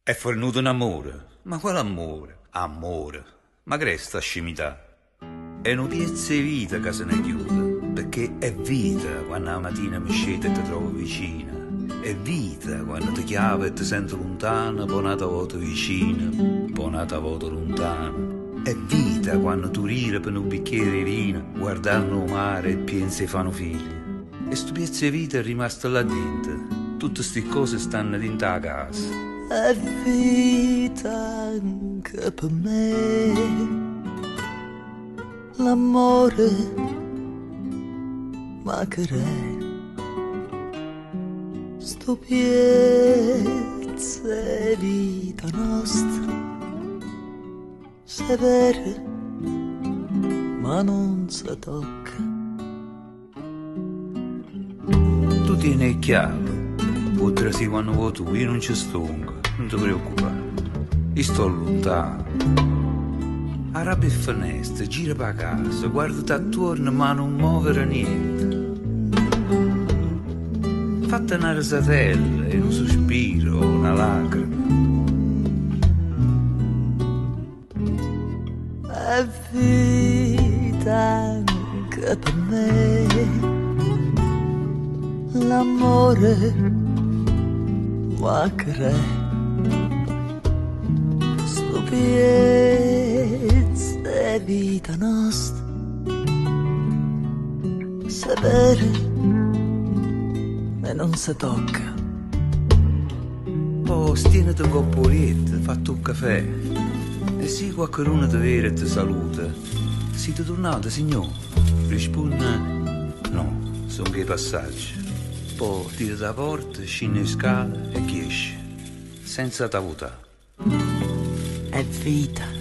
È fornuto un amore. Ma quale amore? Amore. Ma che è sta scimità? È una piezza di vita che se ne chiude. Perché è vita quando la mattina mi scende e ti trovo vicina. È vita quando ti chiamo e ti sento lontana, poi una volta vicina, poi una volta lontana. È vita quando tu ridi per un bicchiere di vino, guardando il mare e pensi fanno figli. E sto pezzo di vita è rimasto là dentro. Tutte ste cose stanno dentro la casa. È vita anche per me, l'amore mancherei, sto pezzo è vita nostra, severa ma non si tocca. Tu tieni il chiave, potresti quando vuoi tu, io non ci sto. Non ti preoccupare, io sto lontano. Arapri il finestra, gira per casa, guardati attorno ma non muovere niente. Fatta una risatella e un sospiro, una lacrima. È vita anche per me, l'amore mancherei, pezzo è vita nostra, severa e non si tocca. Poi stieniti un coppoletto, fatto un caffè, e se qualcuno ti vede e ti saluta, siete tornati signore? Risponde no, sono che passaggi. Poi tira da porta, scende in scala e chi esce, senza t'avutare. È vita